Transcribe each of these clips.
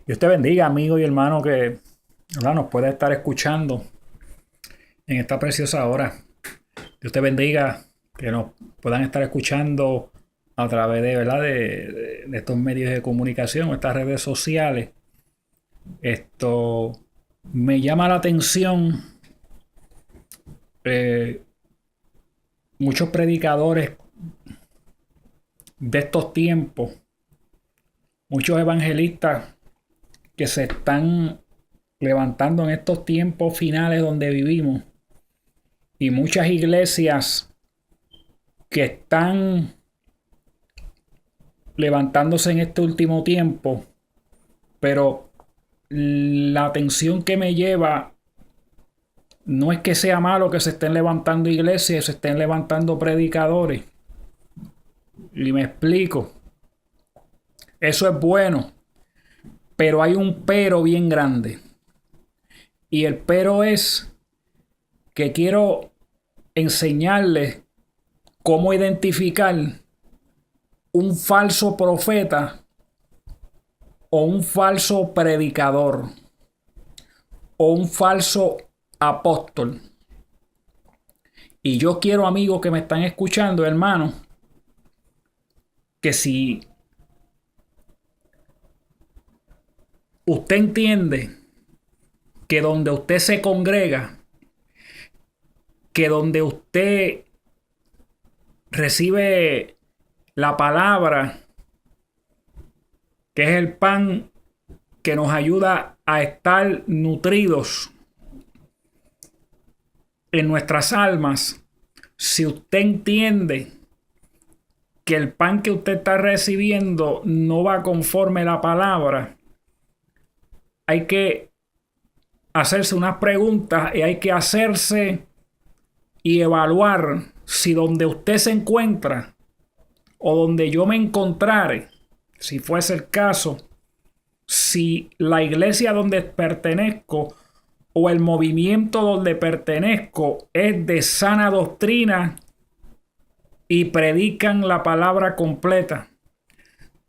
Dios te bendiga, amigo y hermano que, ¿verdad?, nos puede estar escuchando en esta preciosa hora. Dios te bendiga, que nos puedan estar escuchando a través de, ¿verdad?, de estos medios de comunicación, estas redes sociales. Esto me llama la atención. eh, Muchos predicadores de estos tiempos, muchos evangelistas que se están levantando en estos tiempos finales donde vivimos, y muchas iglesias que están levantándose en este último tiempo, pero la atención que me lleva no es que sea malo que se estén levantando iglesias, se estén levantando predicadores. Y me explico. Eso es bueno, pero hay un pero bien grande. Y el pero es que quiero enseñarles cómo identificar un falso profeta o un falso predicador o un falso apóstol. Y yo quiero, amigos que me están escuchando, hermanos, que si usted entiende que donde usted se congrega, que donde usted recibe la palabra, que es el pan que nos ayuda a estar nutridos en nuestras almas, si usted entiende que el pan que usted está recibiendo no va conforme a la palabra, hay que hacerse unas preguntas y hay que hacerse y evaluar si donde usted se encuentra o donde yo me encontrare, si fuese el caso, si la iglesia donde pertenezco o el movimiento donde pertenezco es de sana doctrina y predican la palabra completa.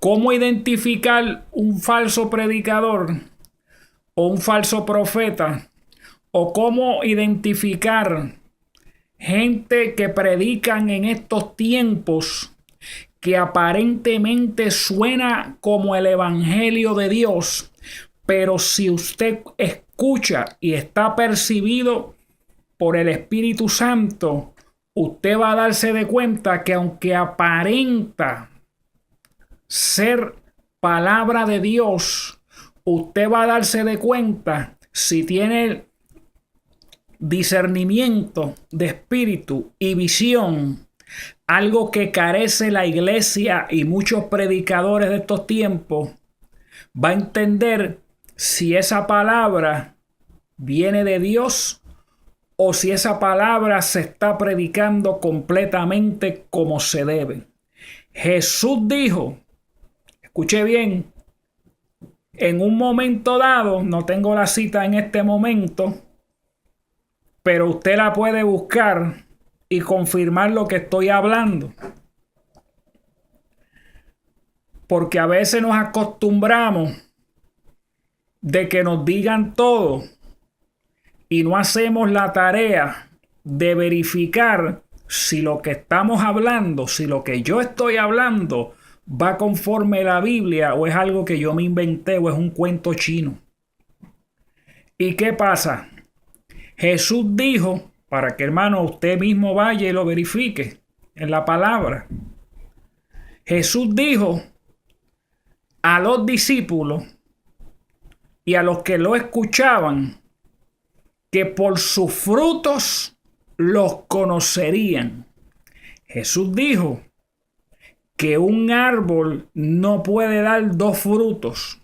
¿Cómo identificar un falso predicador o un falso profeta? ¿O cómo identificar gente que predican en estos tiempos que aparentemente suena como el evangelio de Dios, pero si usted escucha y está percibido por el Espíritu Santo, usted va a darse de cuenta que aunque aparenta ser palabra de Dios, usted va a darse de cuenta, si tiene discernimiento de espíritu y visión, algo que carece la iglesia y muchos predicadores de estos tiempos, va a entender si esa palabra viene de Dios o si esa palabra se está predicando completamente como se debe. Jesús dijo, escuche bien, en un momento dado, no tengo la cita en este momento, pero usted la puede buscar y confirmar lo que estoy hablando. Porque a veces nos acostumbramos de que nos digan todo y no hacemos la tarea de verificar si lo que estamos hablando, si lo que yo estoy hablando va conforme a la Biblia o es algo que yo me inventé o es un cuento chino. ¿Y qué pasa? Jesús dijo, para que, hermano, usted mismo vaya y lo verifique en la palabra. Jesús dijo a los discípulos y a los que lo escuchaban que por sus frutos los conocerían. Jesús dijo que un árbol no puede dar dos frutos.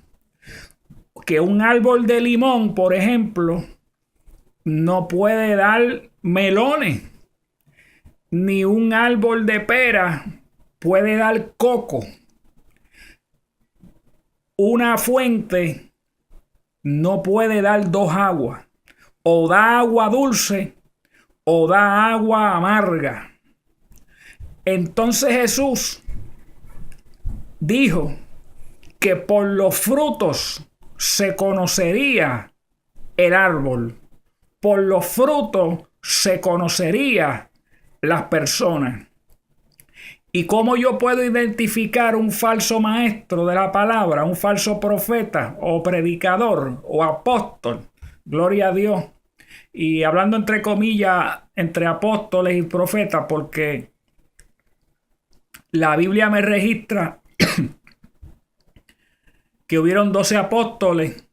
Que un árbol de limón, por ejemplo, no puede dar melones. Ni un árbol de pera puede dar coco. Una fuente no puede dar dos aguas. O da agua dulce o da agua amarga. Entonces Jesús dijo que por los frutos se conocería el árbol. Por los frutos se conocería las personas. ¿Y cómo yo puedo identificar un falso maestro de la palabra, un falso profeta o predicador o apóstol? Gloria a Dios. Y hablando entre comillas, entre apóstoles y profetas, porque la Biblia me registra que hubieron 12 apóstoles.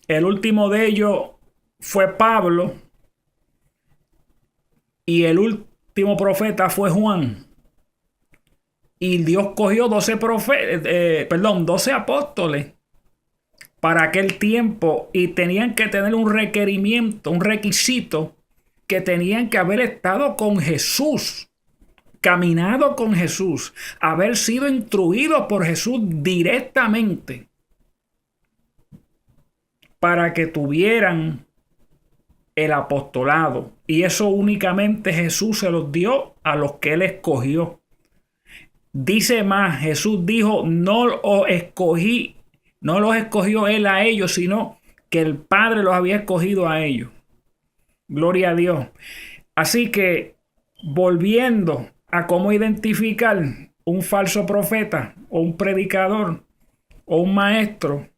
El último de ellos fue Pablo y el último profeta fue Juan. Y Dios cogió 12 apóstoles para aquel tiempo y tenían que tener un requerimiento, un requisito, que tenían que haber estado con Jesús, caminado con Jesús, haber sido instruidos por Jesús directamente para que tuvieran el apostolado. Y eso únicamente Jesús se los dio a los que Él escogió. Dice más, Jesús dijo, no los escogió Él a ellos, sino que el Padre los había escogido a ellos. Gloria a Dios. Así que, volviendo a cómo identificar un falso profeta o un predicador o un maestro,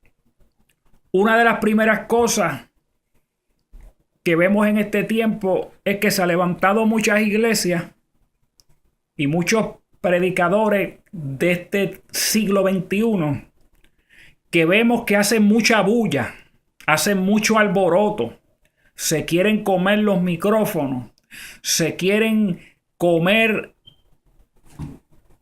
una de las primeras cosas que vemos en este tiempo es que se han levantado muchas iglesias y muchos predicadores de este siglo XXI que vemos que hacen mucha bulla, hacen mucho alboroto, se quieren comer los micrófonos, se quieren comer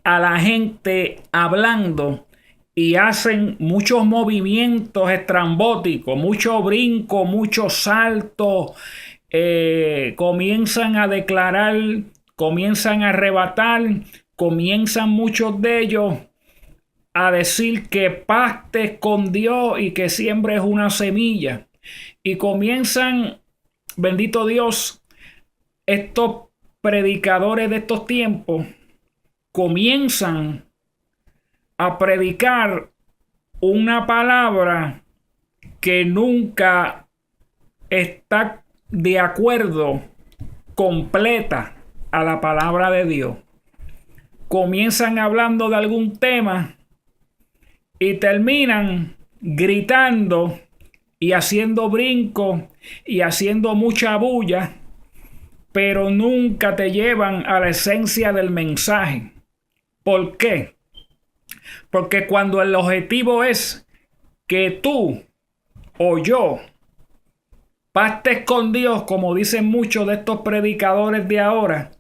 a la gente hablando y hacen muchos movimientos estrambóticos, mucho brinco, muchos saltos, comienzan a declarar, comienzan a arrebatar, comienzan muchos de ellos a decir que pastes con Dios y que siembres una semilla. Y comienzan, bendito Dios, estos predicadores de estos tiempos, comienzan a predicar una palabra que nunca está de acuerdo completa a la palabra de Dios. Comienzan hablando de algún tema y terminan gritando y haciendo brinco y haciendo mucha bulla, pero nunca te llevan a la esencia del mensaje. ¿Por qué? Porque cuando el objetivo es que tú o yo pastes con Dios, como dicen muchos de estos predicadores de ahora,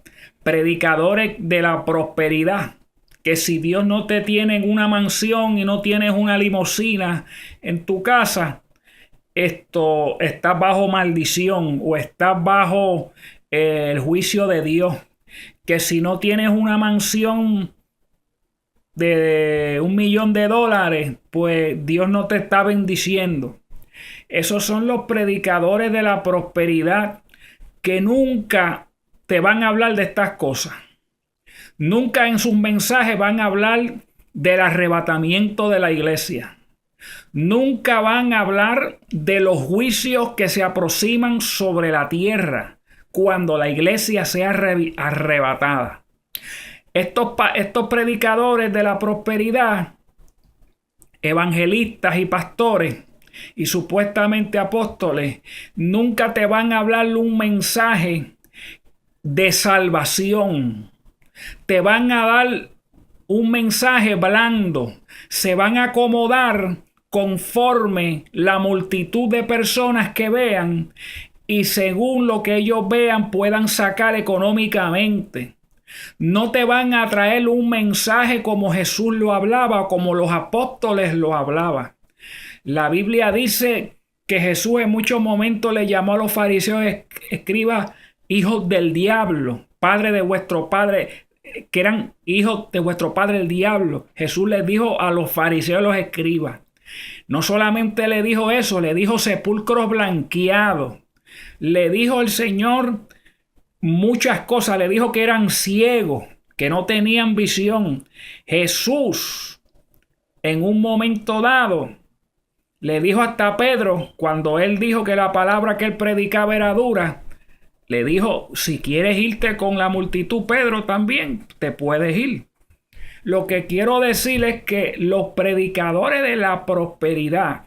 predicadores de la prosperidad, que si Dios no te tiene en una mansión y no tienes una limusina en tu casa, estás bajo maldición o estás bajo el juicio de Dios. Que si no tienes una mansión de $1 millón, pues Dios no te está bendiciendo. Esos son los predicadores de la prosperidad que nunca te van a hablar de estas cosas. Nunca en sus mensajes van a hablar del arrebatamiento de la iglesia. Nunca van a hablar de los juicios que se aproximan sobre la tierra cuando la iglesia sea arrebatada. Estos predicadores de la prosperidad, evangelistas y pastores y supuestamente apóstoles, nunca te van a hablar un mensaje de salvación. Te van a dar un mensaje blando. Se van a acomodar conforme la multitud de personas que vean y según lo que ellos vean puedan sacar económicamente. No te van a traer un mensaje como Jesús lo hablaba o como los apóstoles lo hablaban. La Biblia dice que Jesús en muchos momentos le llamó a los fariseos escribas hijos del diablo, padre de vuestro padre, que eran hijos de vuestro padre el diablo. Jesús les dijo a los fariseos, los escribas. No solamente le dijo eso, le dijo sepulcros blanqueados. Le dijo el Señor muchas cosas. Le dijo que eran ciegos, que no tenían visión. Jesús, en un momento dado, Le dijo hasta a Pedro, cuando él dijo que la palabra que él predicaba era dura, le dijo, si quieres irte con la multitud, Pedro, también te puedes ir. Lo que quiero decir es que los predicadores de la prosperidad,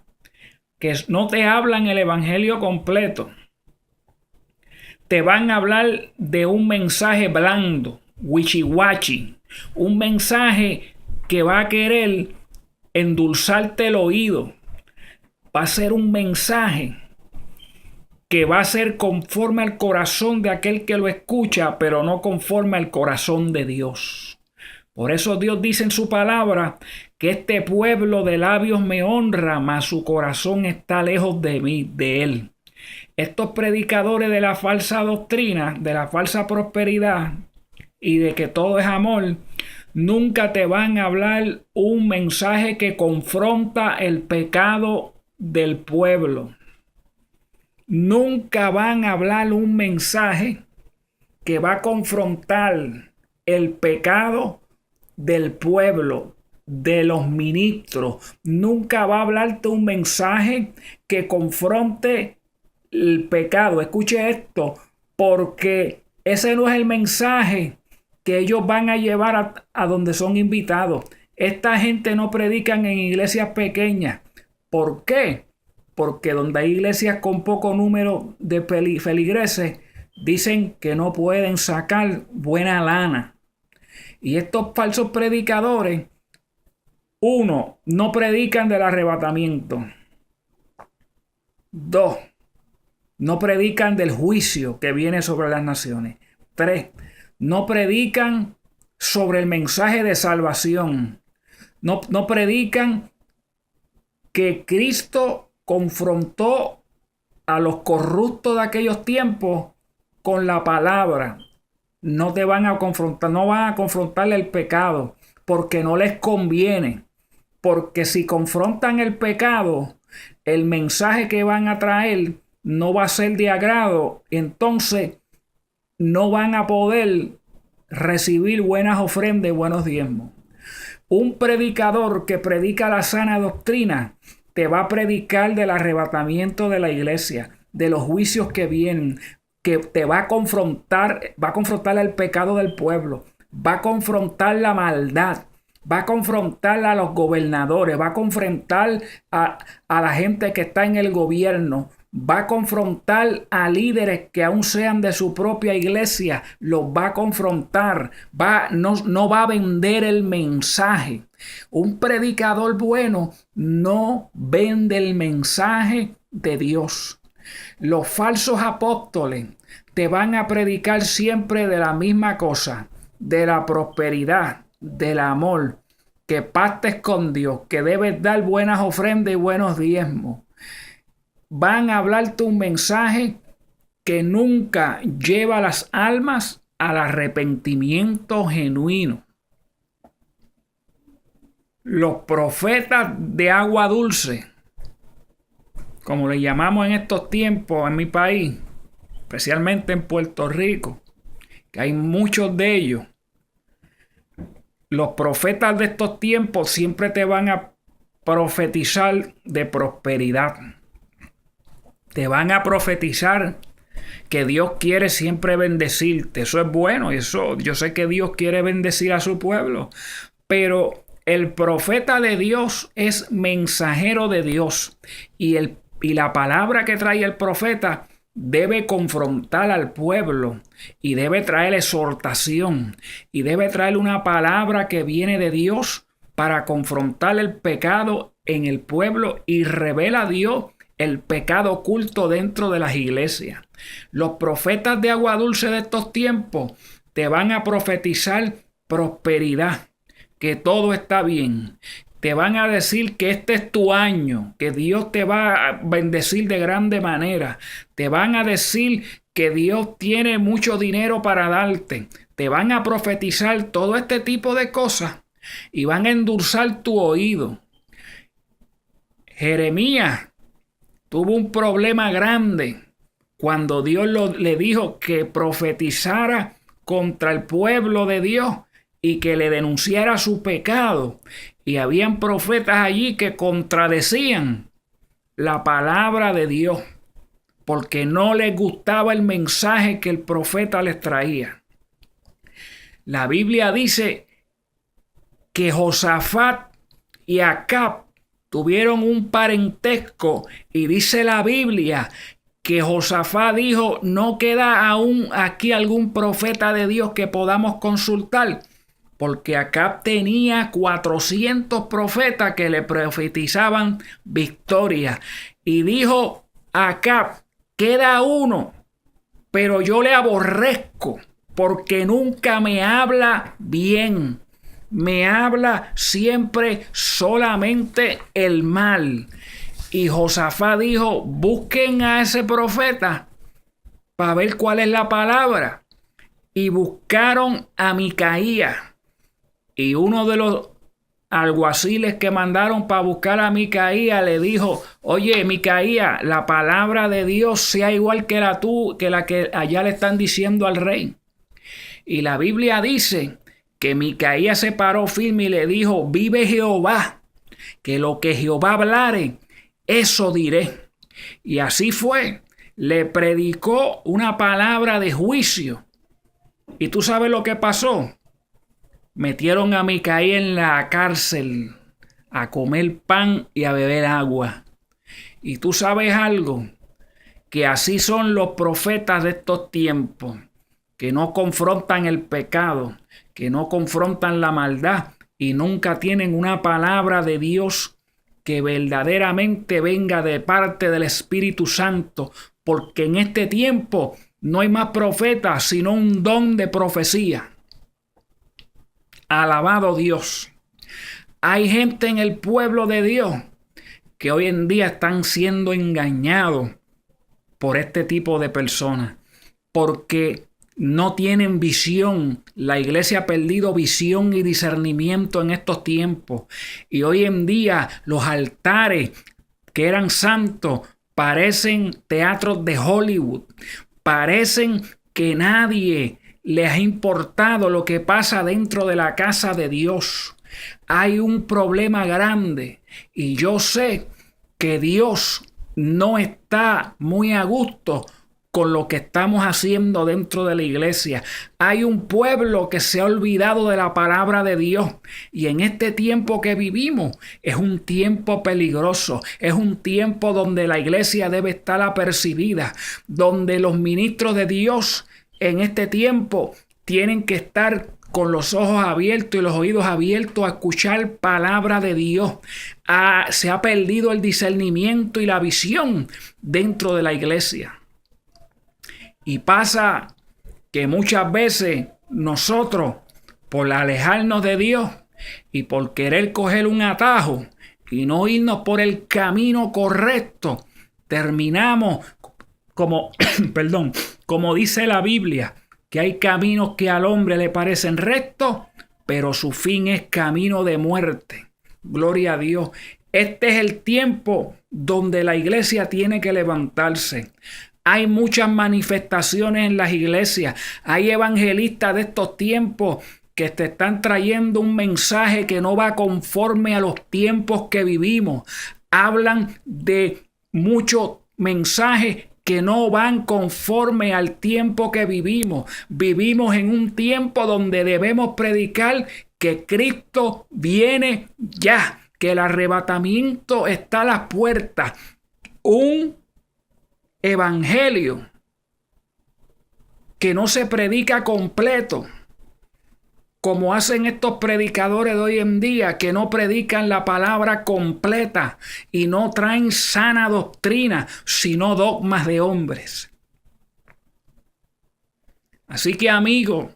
que no te hablan el evangelio completo, te van a hablar de un mensaje blando, wichiwachi, un mensaje que va a querer endulzarte el oído. Va a ser un mensaje que va a ser conforme al corazón de aquel que lo escucha, pero no conforme al corazón de Dios. Por eso Dios dice en su palabra que este pueblo de labios me honra, mas su corazón está lejos de mí, de él. Estos predicadores de la falsa doctrina, de la falsa prosperidad y de que todo es amor, nunca te van a hablar un mensaje que confronta el pecado del pueblo. Nunca van a hablar un mensaje que va a confrontar el pecado del pueblo, de los ministros. Nunca va a hablarte un mensaje que confronte el pecado. Escuche esto, porque ese no es el mensaje que ellos van a llevar a donde son invitados. Esta gente no predican en iglesias pequeñas. ¿Por qué? Porque donde hay iglesias con poco número de feligreses, dicen que no pueden sacar buena lana. Y estos falsos predicadores, uno, no predican del arrebatamiento. Dos, no predican del juicio que viene sobre las naciones. Tres, no predican sobre el mensaje de salvación. No predican que Cristo confrontó a los corruptos de aquellos tiempos con la palabra. No te van a confrontar, no van a confrontarle el pecado, porque no les conviene. Porque si confrontan el pecado, el mensaje que van a traer no va a ser de agrado. Entonces no van a poder recibir buenas ofrendas y buenos diezmos. Un predicador que predica la sana doctrina te va a predicar del arrebatamiento de la iglesia, de los juicios que vienen, que te va a confrontar el pecado del pueblo, va a confrontar la maldad, va a confrontar a los gobernadores, va a confrontar a la gente que está en el gobierno, va a confrontar a líderes que aún sean de su propia iglesia, los va a confrontar, no va a vender el mensaje. Un predicador bueno no vende el mensaje de Dios. Los falsos apóstoles te van a predicar siempre de la misma cosa, de la prosperidad, del amor, que pactes con Dios, que debes dar buenas ofrendas y buenos diezmos. Van a hablarte un mensaje que nunca lleva a las almas al arrepentimiento genuino. Los profetas de agua dulce, como le llamamos en estos tiempos en mi país, especialmente en Puerto Rico, que hay muchos de ellos. Los profetas de estos tiempos siempre te van a profetizar de prosperidad. Te van a profetizar que Dios quiere siempre bendecirte. Eso es bueno, yo sé que Dios quiere bendecir a su pueblo, pero el profeta de Dios es mensajero de Dios y la palabra que trae el profeta debe confrontar al pueblo y debe traer exhortación y debe traer una palabra que viene de Dios para confrontar el pecado en el pueblo y revela a Dios el pecado oculto dentro de las iglesias. Los profetas de agua dulce de estos tiempos te van a profetizar prosperidad, que todo está bien. Te van a decir que este es tu año, que Dios te va a bendecir de grande manera. Te van a decir que Dios tiene mucho dinero para darte. Te van a profetizar todo este tipo de cosas y van a endulzar tu oído. Jeremías tuvo un problema grande cuando Dios le dijo que profetizara contra el pueblo de Dios y que le denunciara su pecado. Y habían profetas allí que contradecían la palabra de Dios, porque no les gustaba el mensaje que el profeta les traía. La Biblia dice que Josafat y Acab tuvieron un parentesco, y dice la Biblia que Josafat dijo: no queda aún aquí algún profeta de Dios que podamos consultar, porque Acab tenía 400 profetas que le profetizaban victoria. Y dijo Acab: queda uno, pero yo le aborrezco, porque nunca me habla bien. Me habla siempre solamente el mal. Y Josafat dijo: busquen a ese profeta para ver cuál es la palabra. Y buscaron a Micaías. Y uno de los alguaciles que mandaron para buscar a Micaías le dijo: oye, Micaías, la palabra de Dios sea igual que la que allá le están diciendo al rey. Y la Biblia dice que Micaías se paró firme y le dijo: vive Jehová, que lo que Jehová hablare, eso diré. Y así fue. Le predicó una palabra de juicio. ¿Y tú sabes lo que pasó? Metieron a Micaías en la cárcel a comer pan y a beber agua. Y tú sabes algo, que así son los profetas de estos tiempos, que no confrontan el pecado, que no confrontan la maldad y nunca tienen una palabra de Dios que verdaderamente venga de parte del Espíritu Santo, porque en este tiempo no hay más profetas sino un don de profecía. Alabado Dios. Hay gente en el pueblo de Dios que hoy en día están siendo engañados por este tipo de personas, porque no tienen visión. La iglesia ha perdido visión y discernimiento en estos tiempos. Y hoy en día los altares que eran santos parecen teatros de Hollywood. Parecen que nadie les ha importado lo que pasa dentro de la casa de Dios. Hay un problema grande y yo sé que Dios no está muy a gusto con lo que estamos haciendo dentro de la iglesia. Hay un pueblo que se ha olvidado de la palabra de Dios, y en este tiempo que vivimos es un tiempo peligroso, es un tiempo donde la iglesia debe estar apercibida, donde los ministros de Dios en este tiempo tienen que estar con los ojos abiertos y los oídos abiertos a escuchar palabra de Dios. Se ha perdido el discernimiento y la visión dentro de la iglesia. Y pasa que muchas veces nosotros, por alejarnos de Dios y por querer coger un atajo y no irnos por el camino correcto, terminamos como, como dice la Biblia, que hay caminos que al hombre le parecen rectos, pero su fin es camino de muerte. Gloria a Dios. Este es el tiempo donde la iglesia tiene que levantarse. Hay muchas manifestaciones en las iglesias. Hay evangelistas de estos tiempos que te están trayendo un mensaje que no va conforme a los tiempos que vivimos. Hablan de muchos mensajes que no van conforme al tiempo que vivimos. Vivimos en un tiempo donde debemos predicar que Cristo viene ya, que el arrebatamiento está a las puertas. Un evangelio que no se predica completo, como hacen estos predicadores de hoy en día, que no predican la palabra completa y no traen sana doctrina, sino dogmas de hombres. Así que, amigo,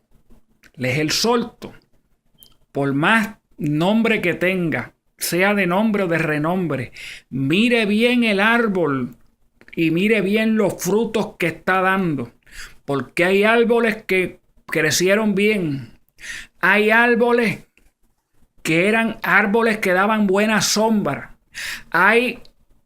les exhorto, por más nombre que tenga, sea de nombre o de renombre, mire bien el árbol y mire bien los frutos que está dando, porque hay árboles que crecieron bien. Hay árboles que eran árboles que daban buena sombra. Hay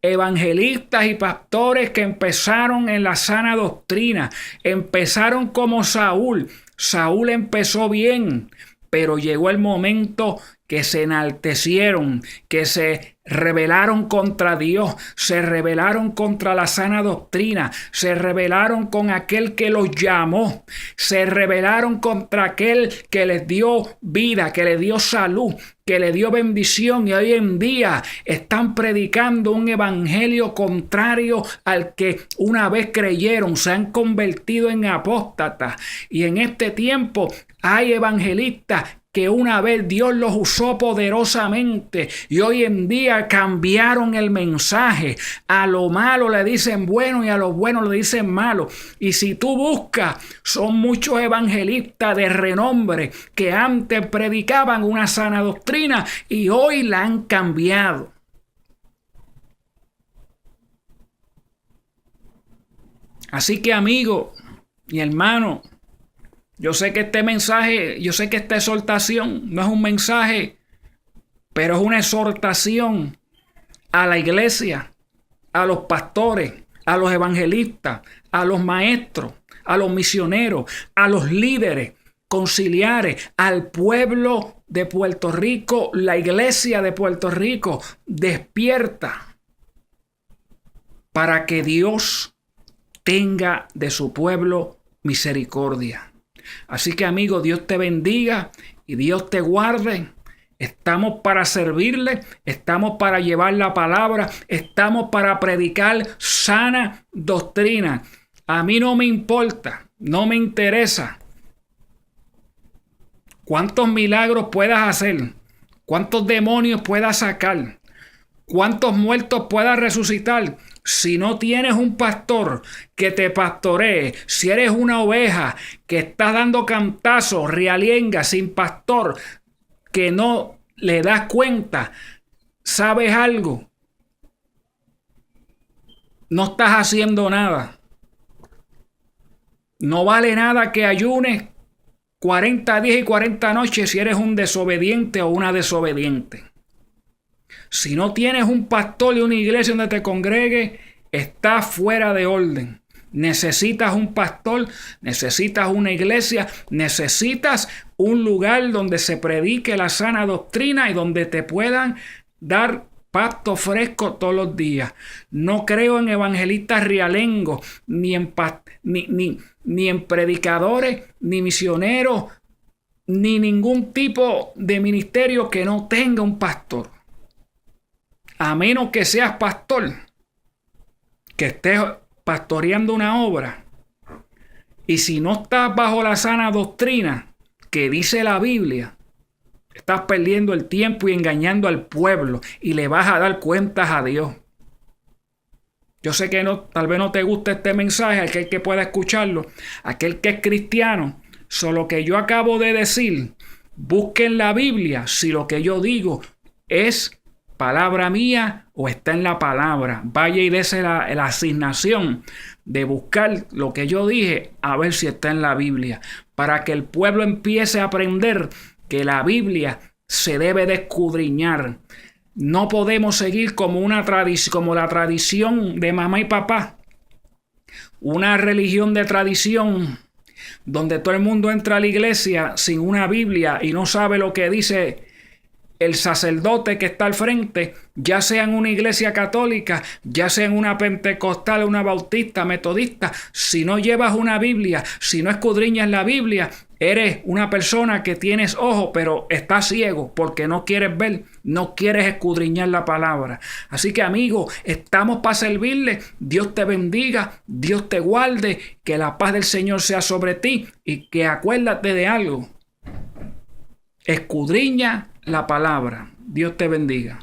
evangelistas y pastores que empezaron en la sana doctrina. Empezaron como Saúl. Saúl empezó bien, pero llegó el momento que se enaltecieron, que se rebelaron contra Dios, se rebelaron contra la sana doctrina, se rebelaron con aquel que los llamó, se rebelaron contra aquel que les dio vida, que les dio salud, que le dio bendición, y hoy en día están predicando un evangelio contrario al que una vez creyeron, se han convertido en apóstatas. Y en este tiempo hay evangelistas que una vez Dios los usó poderosamente y hoy en día cambiaron el mensaje. A lo malo le dicen bueno y a lo bueno le dicen malo. Y si tú buscas, son muchos evangelistas de renombre que antes predicaban una sana doctrina y hoy la han cambiado. Así que, amigo y hermano, yo sé que este mensaje, yo sé que esta exhortación no es un mensaje, pero es una exhortación a la iglesia, a los pastores, a los evangelistas, a los maestros, a los misioneros, a los líderes conciliares, al pueblo de Puerto Rico, la iglesia de Puerto Rico. Despierta para que Dios tenga de su pueblo misericordia. Así que, amigo, Dios te bendiga y Dios te guarde. Estamos para servirle, estamos para llevar la palabra, estamos para predicar sana doctrina. A mí no me importa, no me interesa cuántos milagros puedas hacer, cuántos demonios puedas sacar, cuántos muertos puedas resucitar. Si no tienes un pastor que te pastoree, si eres una oveja que está dando cantazos, rialienga, sin pastor, que no le das cuenta, ¿sabes algo? No estás haciendo nada. No vale nada que ayunes 40 días y 40 noches si eres un desobediente o una desobediente. Si no tienes un pastor y una iglesia donde te congregue, estás fuera de orden. Necesitas un pastor, necesitas una iglesia, necesitas un lugar donde se predique la sana doctrina y donde te puedan dar pasto fresco todos los días. No creo en evangelistas rialengos, ni en predicadores, ni misioneros, ni ningún tipo de ministerio que no tenga un pastor. A menos que seas pastor, que estés pastoreando una obra, y si no estás bajo la sana doctrina que dice la Biblia, estás perdiendo el tiempo y engañando al pueblo y le vas a dar cuentas a Dios. Yo sé que tal vez no te guste este mensaje, aquel que pueda escucharlo, aquel que es cristiano, solo que yo acabo de decir, busque en la Biblia si lo que yo digo es palabra mía o está en la palabra. Vaya y dése la asignación de buscar lo que yo dije a ver si está en la Biblia, para que el pueblo empiece a aprender que la Biblia se debe de escudriñar. No podemos seguir como la tradición de mamá y papá, una religión de tradición donde todo el mundo entra a la iglesia sin una Biblia y no sabe lo que dice el sacerdote que está al frente, ya sea en una iglesia católica, ya sea en una pentecostal, una bautista, metodista. Si no llevas una Biblia, si no escudriñas la Biblia, eres una persona que tienes ojos, pero estás ciego porque no quieres ver, no quieres escudriñar la palabra. Así que, amigo, estamos para servirle. Dios te bendiga, Dios te guarde, que la paz del Señor sea sobre ti y que acuérdate de algo. Escudriña la palabra. Dios te bendiga.